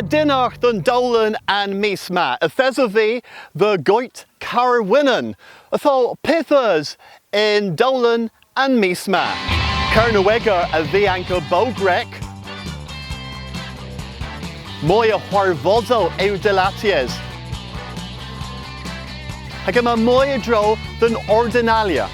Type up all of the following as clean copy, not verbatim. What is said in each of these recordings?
Dinach dun Dolan and Misma, a Thesavi, the Goit Carwinan, a thol Pithers in Dolan and Misma. Kernawega a Vianka Bogrek, Moya Huarvozo Eudelaties. Hagama Moya Dro than Ordinalia.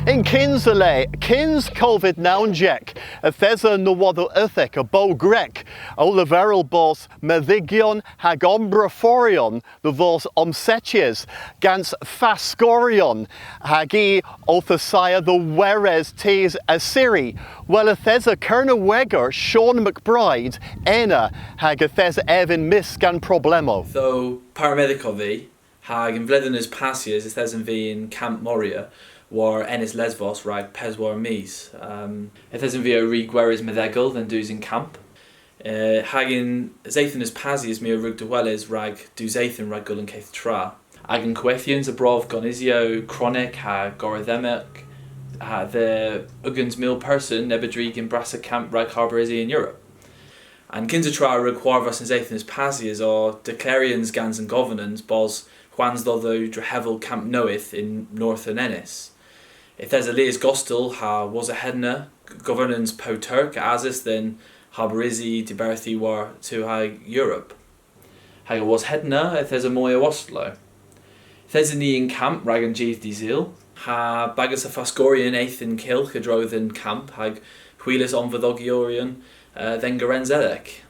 In Kinsley, Kins COVID Nounjek, a Thesa Nawado Ethek, a Bo Grek, Oliveral Bos, Medhigion, Hagombra Forion, the Vos Omsetches, Gans Fascorion, Hagi Othasaya, the Weres Tes Asiri, well a Thesa Kerna Weger, Sean McBride, Ena, Hag a Thesa Evin Miscan Problemo. Though paramedicovi, Hag in Vledenus Passias, is Thesan V in Camp Moria, war Ennis Lesbos rag Peswar Mies. If there's a rig whereas Medegel then do's in camp. Hagin Zathanus Pazius me a rug de Welles rag do Zathan rag Gull and Keith Tra. Agin Coethians abrov Gonizio Chronic ha Gorathemek ha the Uggans Mill person Nebedrig in Brassa Camp rag Harborizi in Europe. And Kinzatra rug Warvas and Zathanus Pazias or Declarians Gans and Governans bos Juans Dotho Drehevel Camp Noeth in Northern Ennis. If there's a Leas Gostel ha was a Hedna, governance po Turk Asis then Harborizi Diberthi war to ha Europe. Ha was Hedna if there's a Moya Oslo. If there's a knee in camp Ragan Jeeth Dizil, ha Bagas a Fascorian Athan Kill Hedrothan camp hag Wheelis on Vodogiorian then Garenzedek.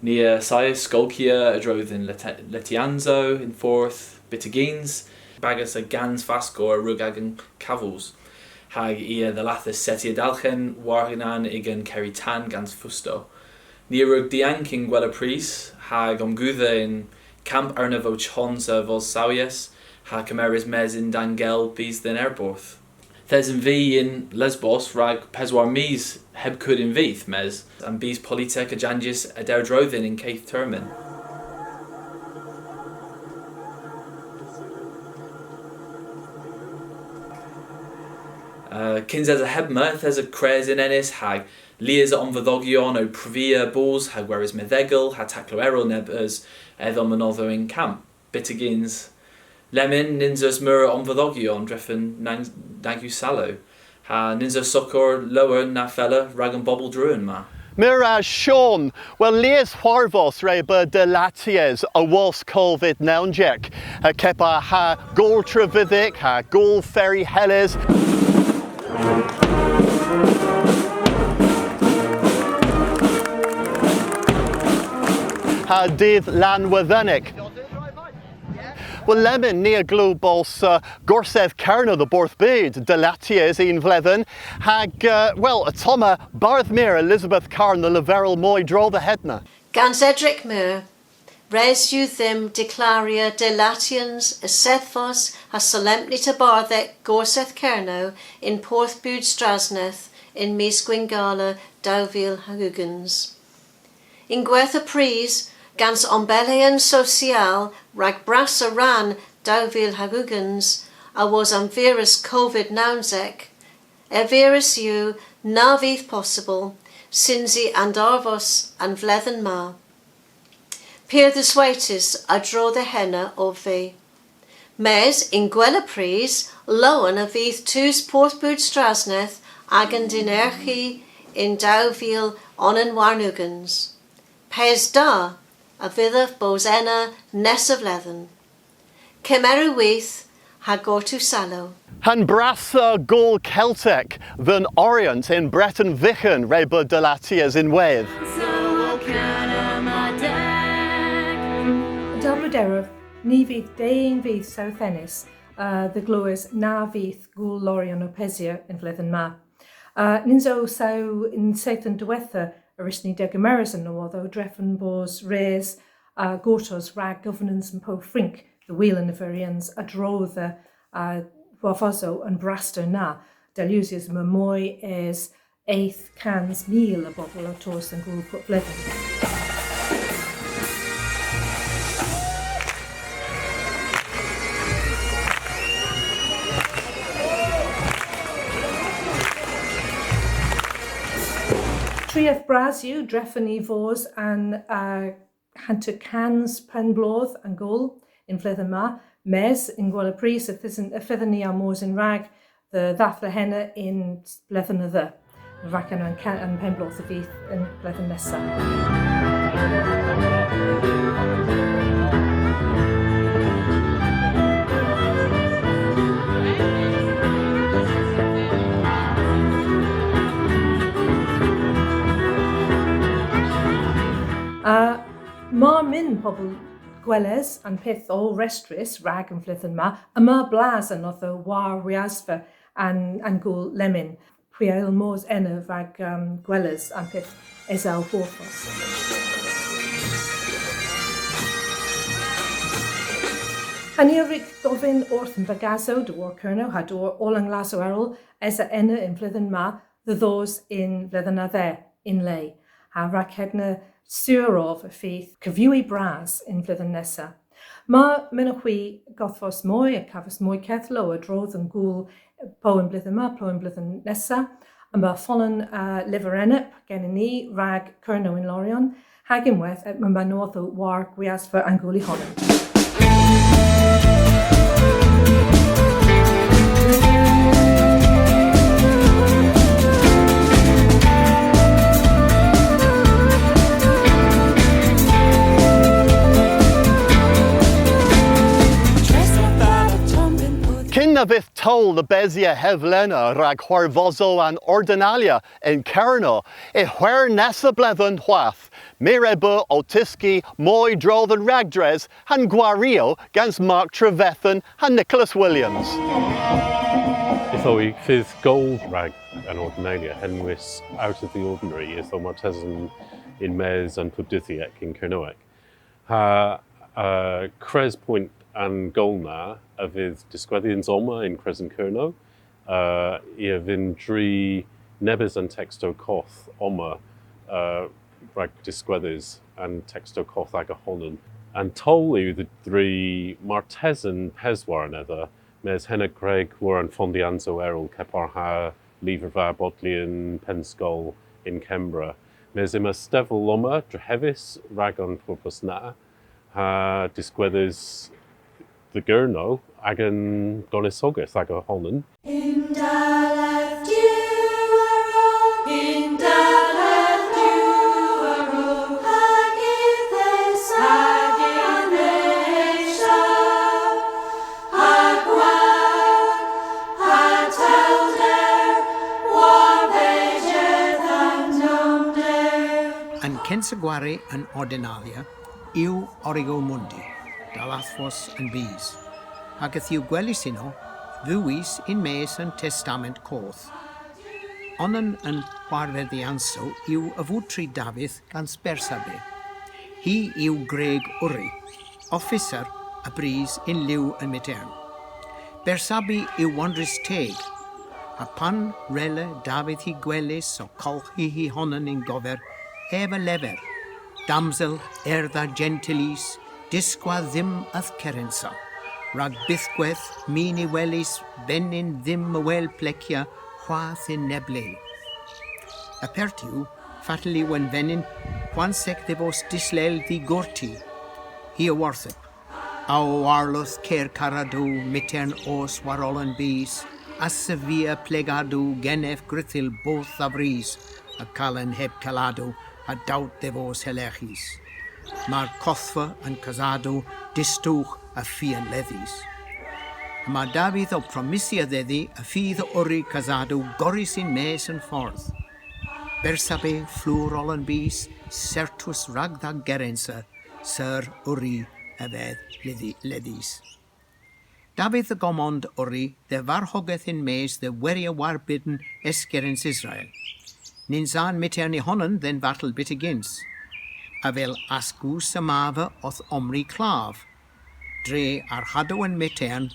Nia Sias Skolkia Adrothan Letianzo in fourth Bitagines, Bagas a Gans Fascor Rugagan Cavils. Hag ia the Lathis Setia Dalchen, Warginan igen Keritan Gans Fusto. Nirug Dianking Gwella Pris, Hag Omgutha in Camp Ernavo Chonsa Vos Sawies, Hag Cameris Mez in Dangel Bees then Airborth. There's in V in Lesbos, Rag Peswar Mies, Hebkud in Vith Mez, and Bees Politek Ajangis Aderdrovin in Keith Termin. Kins as a hebma, there's a cres in Ennis, hag Lias on Vodogion o Previa balls, hag whereas Medegel, hag Tacloerol nebers, Edom and other in camp. Bitagins Lemon, Ninzas Mura on Vodogion, Dreffen Nagu Salo, ha Ninza Sokor, Lower Nafella, Ragan Bobble Druin ma. Miraj Sean, well Lias Harvos Reba de Laties, a was COVID Nounjek, a Kepa ha Gol Trevidic, ha Gol Ferry Helles. Ha dydd Lanwyddenig. Well, lemon near globals gorsedd Kerna the borth byd, delatias un vledden, hag, well, a toma Barthmere Elizabeth Carn the leverel moi dro the hedna. Gans Edric Muir, res you them declaria delatians a sethfos a solemnita barthek gorseth Kerno in Porthbud Strasneth in Mis Gwingala Dauvil Hagugans. In Gwertha Pries, gans ombelian social rag brassa ran Dauvil Hagugans, a was virus COVID naunzek, virus you navith possible, sinzi and arvos and vlethen ma. Peer the swaitis a draw the henna of ve. Mes in Gwella Pries, loan a vith tus Porthbud Strasneth, agand in erchi in Dauvil onen warnugans. Pes da, a vither bosenna ness of leathen. Kemeru weith, ha gortu salo. Han brassa gol Celtic, than Orient in Breton Vichen, Reba de Latias in Wave. Dabladerov, ni fydd dein fydd South Ennis, the glywys na fydd gŵl Lorion o Pesia yn Fledden ma. Ninzo saw in Satan diwetha Arishni de Gamerison no although Dreffen Bos Res Gortos Rag Governance and Po Frink, the Wheel and the Varians, a draw the Wafaso and Braster na, Delusius Mamoy is 8th cans meal a bottle of toast and ghoul put Fledden. Triath Brasiw, Dreffan i Fos, and Hunter Cans, Penbloth, and Gol in Flyddyn Ma, Mes in Gwala Pris, a Flyddyn ni am Mors in Rag, the Dathra Henna in Flyddyn y Dda. Racan and Penbloth y Fydd in Flyddyn Nesa. Mar min pobl gweles and pith o restris rag and flyddyn ma, a mar blas yn oedd y war wiasfa and gwl lemon, pwy ail mors enw rag gweles and pith esaw borfos. Anirig gofyn wrth yn bagaso dŵr cyrno had o'r olang las o erol esa enw in flyddyn ma, the those in flyddyn a dde in lei. Ha rag hedna Surof y ffeith cyfiewy bras in flyddyn nesa. Mae mynwch chi gothfos mwy a cafos mwy cethlo a drodd yn gwl po yn blyddyn ma, po yn blyddyn nesa. A mae ffolyn lyfr enep gen i ni rag cyrno in Lorion. Hag unwaith mae manodd o war gwiasfa yn gwl i honno. Cyn fydd tol y besia heflena rag chwarfoso an ordinalia in Cerno, e hwer nesa bleddyn chwath, mirebo o tisgi mwy drodd yn ragdres han gwario gans Mark Trevethan and Nicholas Williams. Itho I fydd gold rag an ordinalia henwys out of the ordinary itho Martesan in Mes and Pwdithiec in Cernoec. Ha Cres Point and Golna a fydd disgweddians oma in Cres and Cerno. I a fynd dri nebys and texto coth oma rag disgweddys and texto coth ag a honan. And tolu the dri Martesan peswar another, mes henna Greg war an fondianzo erol cepar ha Leverva Bodleian Pensgol in Kembra. Mes ima stevel loma drehevis rag on purpos na ha disgweddys the Gurno ag an Gonisogeth ag a honan. Yn Censagwari yn Ordinalia, yw Origo Mundi, Dalathfos yn Bys, ac yth yw gwelis yno, ddwys in mes yn Testament Coth. Onan yn chwarfeddianso yw y fwtri Dafydd gan Bersabe. Hi yw Greg Uri, officer y bris in liw yn Mitern. Bersabe yw wandrys teg, a pan rele Dafydd hi gwelis o colch hi honan in gofer, ef y lefer, damsel erdda gentilis, disgwa ddim ath cerensa, rag bythgweth min I welis benin ddim y wel plecia chwath in neble. Apertiu, fatali wen venin, chwansec devos dislel di gorti, hi a warthip. Au arloth cer caradu mitern os warolan bis, as severe plegadu genef grithil both avris, a calan heb calado, a daut devos helechis. Mar cothfa and casado distwch a fian leddys. Mar Dafydd o promisia ddeddi a ffydd o uri casado goris in mes yn ffordd. Bersabe flwr olan bis, certus ragda gerensa, sir uri a fedd leddys. Dafydd y gomond uri de farhogeth in mes de weria warbidden esgerens Israel. Nin zan miterni honan then battle bit against. A fel asgw samava oth omri claf. Dre ar hado yn mitern,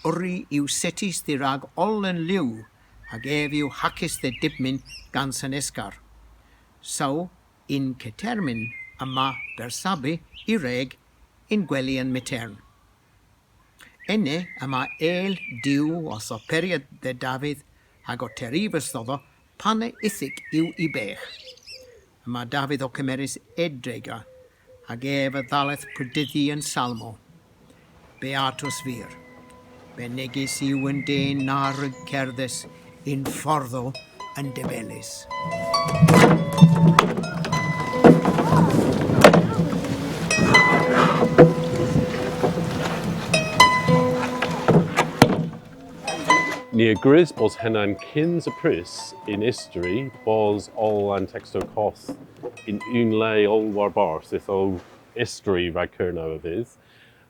uri yw setis di rag ol yn liw, ag ef yw hacis de dibmin gans yn esgar. So, in cetermin ama bersabe I reg in gweli yn mitern. Enne ama el diw os o period de Dafydd, ag o terifus ddodo, panne ithig yw I bech. Mae Dafydd o cymerus edrega ag ef y ddalaeth prydyddi yn salmo. Beatus vir, be neges yw yn den nar y cerddus in fforddol yn dyfelus. Nia gris bos henna'n cyns y prys in history bos ol an texto coth in un le ol war barth if o history rag Cerno of is.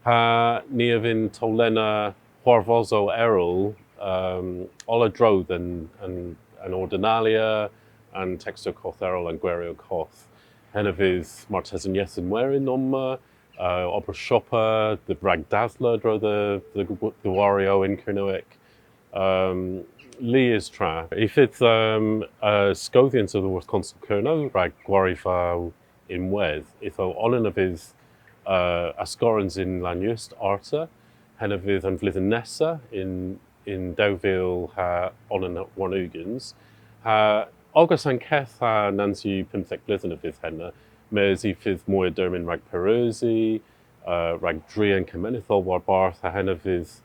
Ha nia fin tolena Huarvozo erol ol a drodd an ordinalia and texto coth erol and gwerio coth. Hen of his Martesan Yesen werin omma, Opera Shopper, the Brag Dazzler dro the Wario in Cernoic. Lee is tra. If it's Scotians of the Worth Consul Cerno, rag Gwarifau in Weth, if o olin of his Ascorans in Lanyust Arta, hen of his and Vlithen Nessa in Deauville ha olin at Warnugans, ha August and Keth ha Nancy Pimthek Blithen of his henna, mes if his moy dermin rag Perusi, rag Drian Kamenithol war barth ha hen of his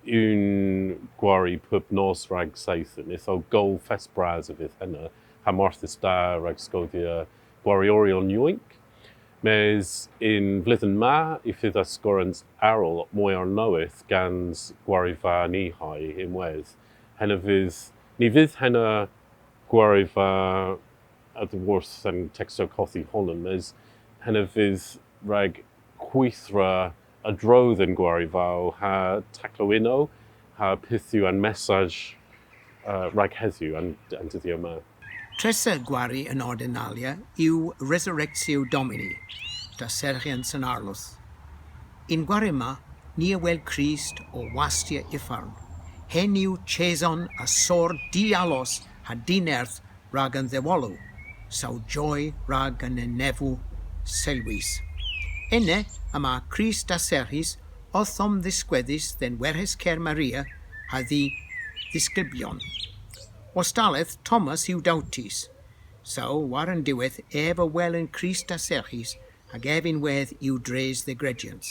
un gwari pub nos rag Saithan, if o gol festbras of his henna, ha Marthas da rag Scotia gwari oriol Newink. Mes in Vlithen Ma, if his Ascorans arol moy ar knoweth gans gwari va nihai in Wes. Hen of his ni fydd henna gwari va at the worst and texto cothi Holland, mes hen of his rag chwythra a drodd yn gwari fawr ha tacloino, ha pithu and message rag heddiw and dyddio yma. Tresa gwari yn ordinalia yw Resurrectio Domini, da Sergians yn Arlos. In gwari yma, ni a wel Christ o wastia iffarn. Hen yw cheson a sor dialos ha dinerth rag yn ddewolw, saw joy rag yn enefw selwys. Enne, yma Christ a Sergis, othom ddisgweddus den werhes cer Maria a ddi ddisgribion. Ostalaeth Thomas yw dawtis, so war yn diwedd ef a wel yn Christ a Sergis ag ef yn wedd yw dres the gredients.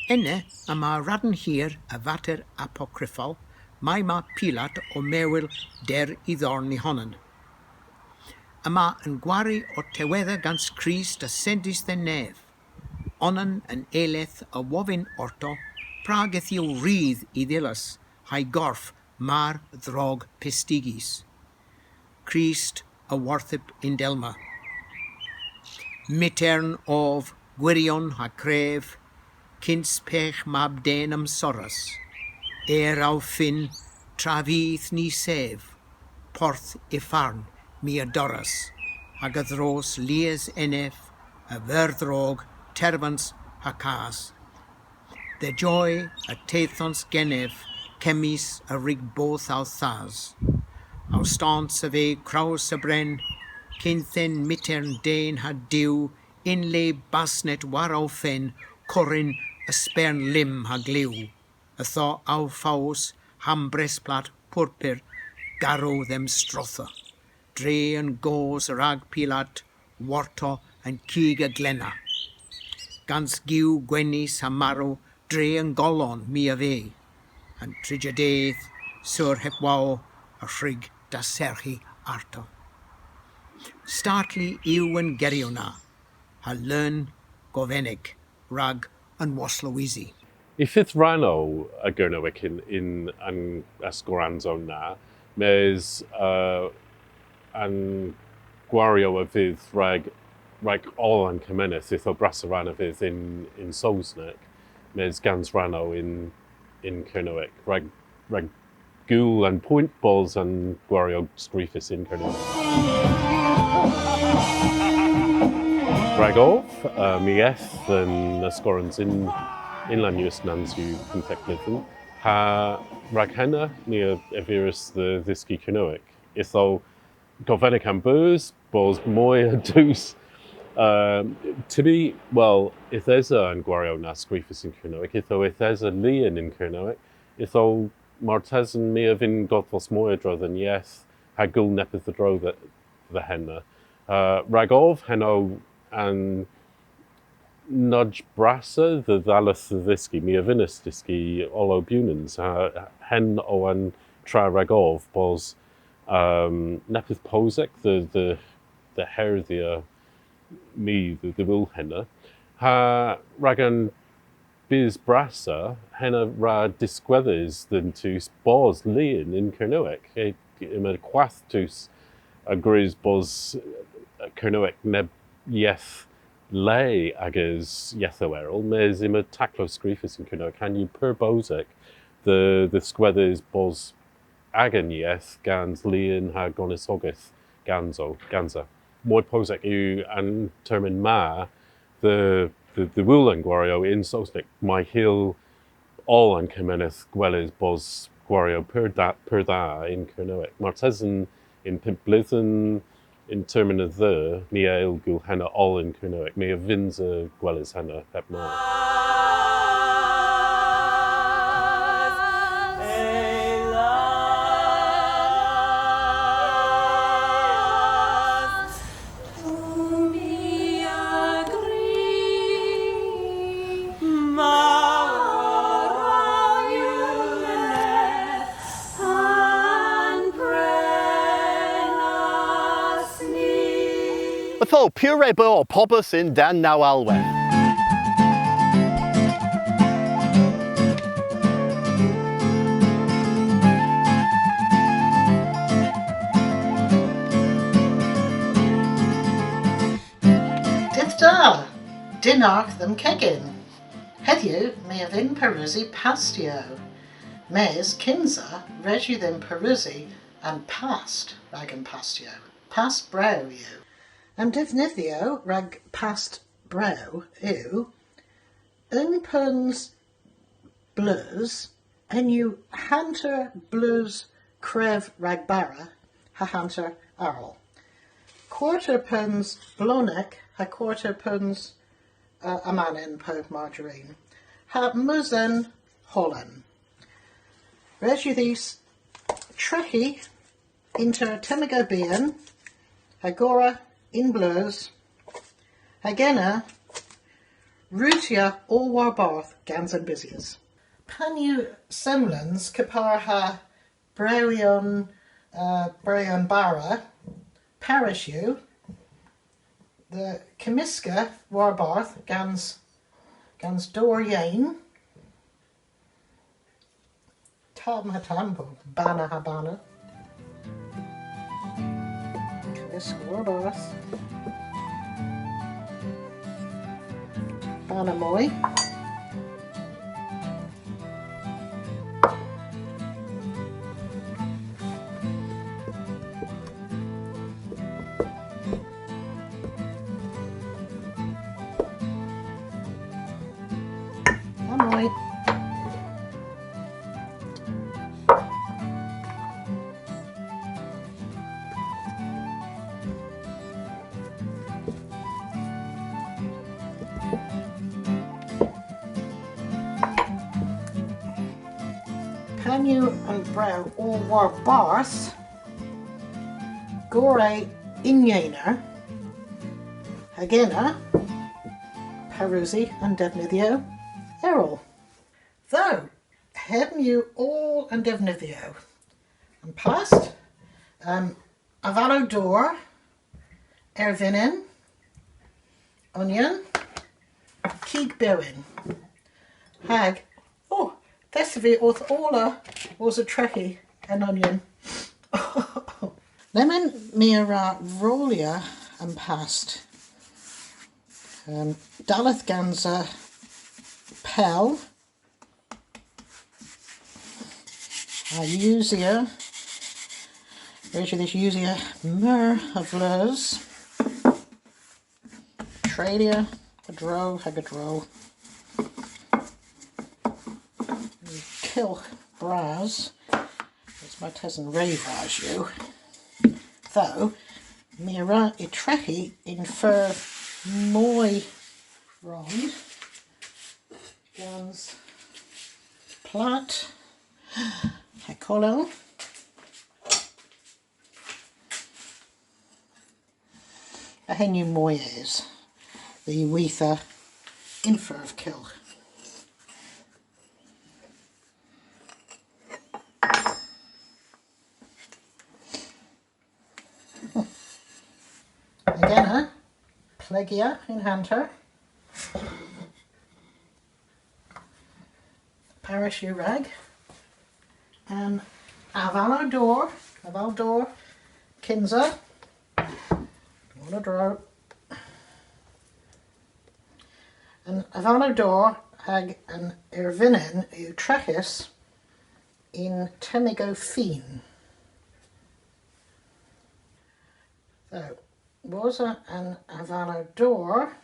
Enne, yma radyn hir a fater apocryphal, mae ma Pilat o mewyl der I ddorn I honan. Yma yn gwari o tewedda gans Christ a sendis the nef. Onan yn eleth a wofyn orto, prageth yw rydd I ddilys, hai gorff mar ddrog pestigis. Christ a warthib in delma. Mitern of gwirion ha cref, cyns pech mab den am soras. Au fin trafydd ni sef, porth iffarn mi adoras, ag a ddros lies enef, a verdrog terfans ha cas. The joy a teithons genef, chemis a rig both au thas. Au stans a fe kraus a bren, cynthen mitern den ha diw, in le basnet war au fen, corin a spern lim ha gliw. A tho au faus, ham bresplat purpur, garo them strotha. Dre and gos rag Pilat, warto and kiga glenna. Gans giw gwenis ha marw, dre and golon mi a fe. And trigadeth, sur hepwaw, a shrig da serchi arto. Startly yw and geriona, ha learn govenig, rag and waslowizi. If it's Rano a Gernowick in an Ascoranzo na, mes an Gwario of his rag all an Kamenis, if a Brassaran of his in Solsnek, mes Gans Rano in Kernowick, rag Ghoul and Point Balls and Gwario Screefus in Kernowick. Ragov, Mieth and Ascorans in Lanyus Nansu Pinteclithan, ha Raghenna near Everus the Visky Kernowick. Itho Govenic Ambers, Bos Moy Deuce. To be, well, if there's a Nguario Nas Griefus in Kernowick, if there's a Leon in Kernowick, itho Martesan me of in Godvos Moya dro than yes, ha Gul Nepith the dro the henna. Ragov heno and nudge brasa the dallas viski mi avinis diski olo bunans hen oan tra Ragov bos nepith posek the herthia me the will henna ha ragan biz brasa henna ra disgweathers than to spores lean in Kernoek ima quathtus agrees bos Kernoek neb yeth lay agas yethoerl mes ima taclo screefus in Kernoek can you per bosek the squeathers bos agan yeth gans lean ha gonisogeth ganza moi posek you and termin ma the wulan guario in sosnik my hill all an Kemeneth gwelys bos gwario per da in Kernoek. Martesan in Pimplithen in termin of the mi ail gul henna all in Kernoek. Mi a vinza gwelys henna pep mar. Atho pure bo pobus in dan now alwen. Dithda, dinarch them keggin. Heddiw me of in Perusi pastio. Mes kinza regu them Perusi and past ragam pastio. Past brow you. And defnithio rag past brow ew. Unpuns blues and you hunter blues crev ragbara ha hunter arl. Quarter puns blonek ha quarter puns amanen po margarine. Ha muzen hollen. Regu these trechi inter temigobian agora in blues agena rutia all war barth gans and busies. Panu semblance kapar ha brewion bara parashu the Kemiska warbarth gans dor yain tam hatambo bana habana Kemiska warbarth bana moy Panu and brow all war barth gore inyaner agena Perusi and Devnithio Errol. Though hem you all and Devnithio and past avalo door ervinin onion keeg bewin hag Thessavi orth alla was a trekkie and onion. Lemon mira rolia and past. Daleth ganza pell. Usia. Where's this usia myrrh of lurs. Tradia, hadro, hagadro. Kilch bras, it's my cousin Ravage you. Though, mira itrechi infer moi rond, guns plat, hecolo, a henu moyes, the weitha infurf kill. Again, plegia in Hunter. Parachute rag. And Avaldor Kinza. What a draw. And Avaldor hag an Irvinen Utrechis in Temigo Fien. So, was an Avaldor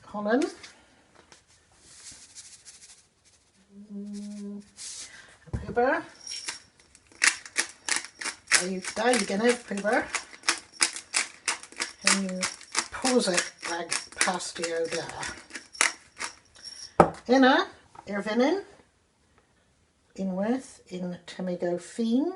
Holland. A puber. There you get it, puber. And you pose it like pastio there. Inna, Irvinin. In with, in Temigo Fien.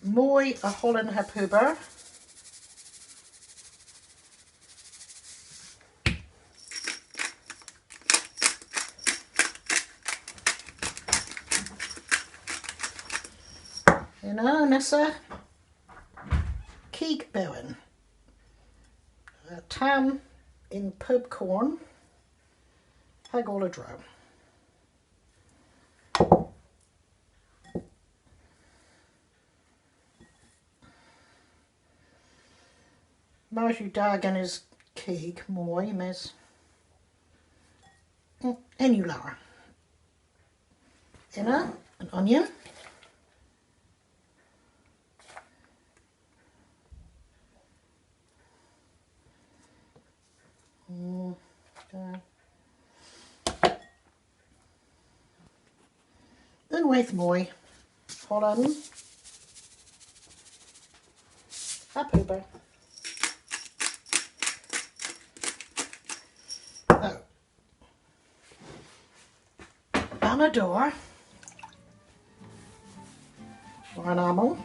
Mooi a Holland heb huber. Nessa Keek Bowen. Tam in pub corn. Hag all a drow. Marju Dagan is keeg mooi mes enular. Inna an onion. Unwaith mooi Holland. A puber. Banador or an amel.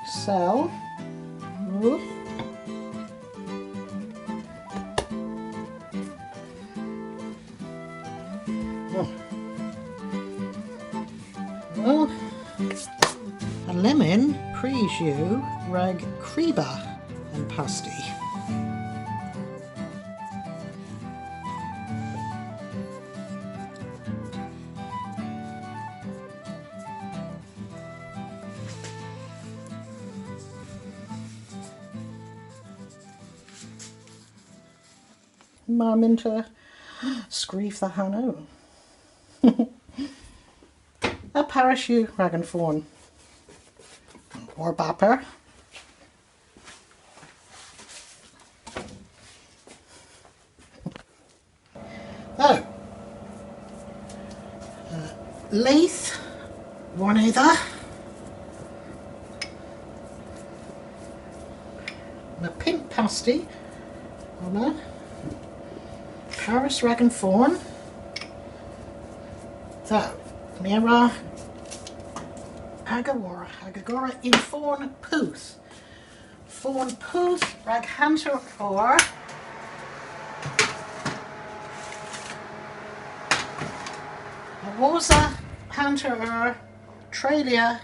Cell. Ooh. Well, a lemon, prejus, rag creba and pasty. Mam into screef the hanno. A parachute ragan fawn. Or bapper. Oh. Leith. One either. And a pink pasty. On there. Paris Rag and Fawn. So, Mira Agagora in Fawn Pooth. Fawn Pooth, Rag Hunter or Waza Hunter or Tralia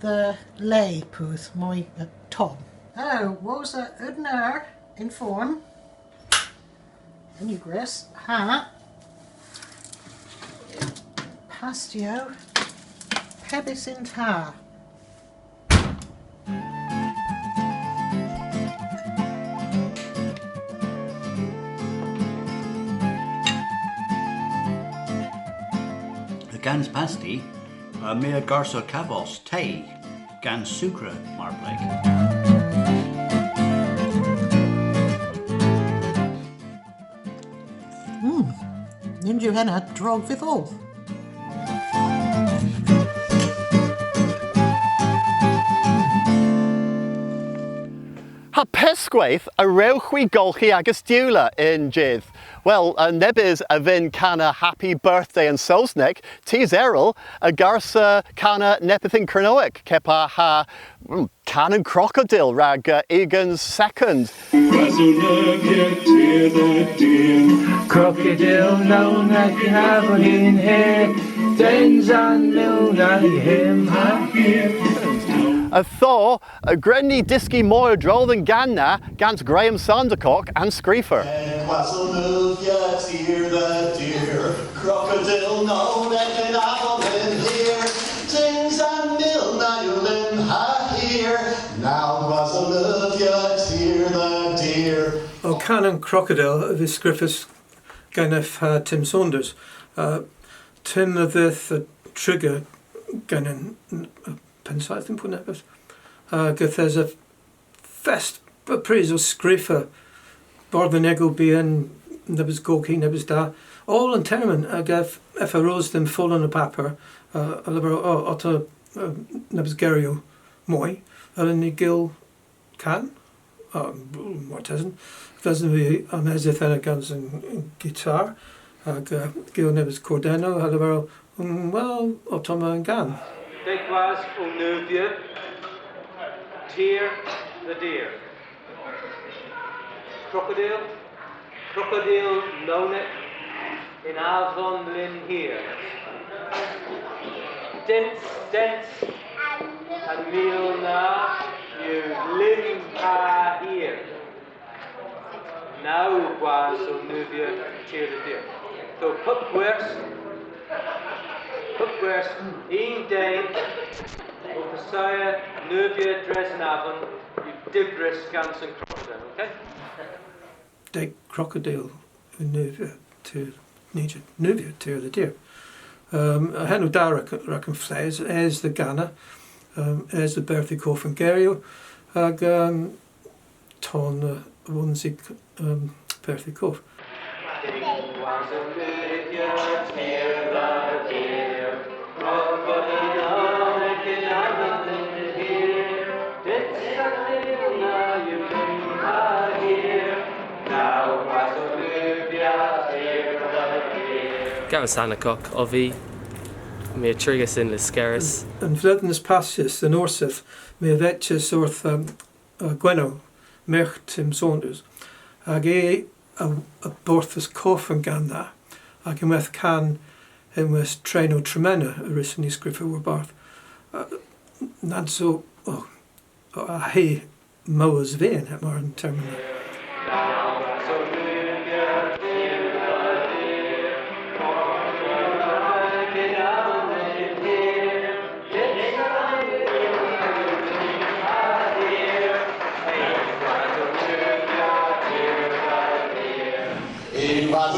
the Lay Pooth, my Tom. Oh, Waza Udner in Fawn. And you grist, ha, pastio, pebis in tar. Gans pasty, mea garso cavos, te, gans sucre, marblek. Ninju henna drog with all. Ha pesgwaith a rewchwi golchi agus diwla in jydd. Wel, nebys a fin cana happy birthday yn Saesneg, tis erol a garsa cana nepethyn Cernoeg, cepa ha canon crocodile rag Egan's second. Crocodile known that you have on in here, dens and moon and him A thaw, a grenny disky more droll than Ganna, Gans Graham Sandercock and Screefer. Crocodile known that can have in here, dens and mill now you live here. Now was a love tear the deer. O Canon Crocodile of his Griffiths Ganef Tim Saunders. Tim of the trigger Ganon Pensaeth in Punebus. There's a fest praise of Screefer Borden Eggle being Nebus Gorky Nebus Da. All in Termin if I rose them full on a paper, a liberal Otto Nebus Gerio Moy, Eleni Gil Can. Mortesen. Doesn't be a mezzothena guns and guitar. Gil Nebus Cordeno, Halibero, well, Otoma and Gan. Big was Onuvia, Tear the deer. Crocodile known it in Avon Lynn here. Dense, and meal now, you limb here. Now was Onuvia, Tear the deer. So Pupworth, Ian Dane, Messiah, Nuvia, Dresnavon, you Digris, Ganson, Crocodile, okay? Dig Crocodile, Nuvia, to Nuvia, Tear the deer. Henu da reckon flays, as the Ghana, as the Berthy Cof and Gerio, ton onesie Berthy Cof. Gavin Sandercock, Ovi, me Trigus in Liscaris. And Vledens Passius, the Norseth, me Vetches orth Gweno, Merch Tim Saunders. Ag a Borthus Cof and Ganda, ag with can him with Treno Tremena, originally Scriffer were Barth. Not so, a he Moas Vein, at more in terminal.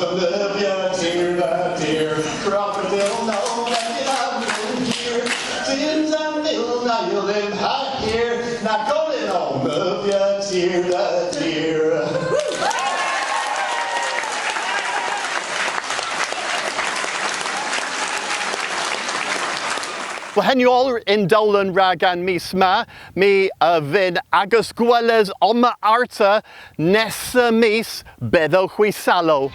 Olivia, tear the deer, crocodile, no, that you have in here. Tins and mill, now you live high here. Now go in, Olivia, tear the deer. Well, hen you all in Dolan rag and me sma, me vin agus gwelez oma arta nessa mis beddo hui salo.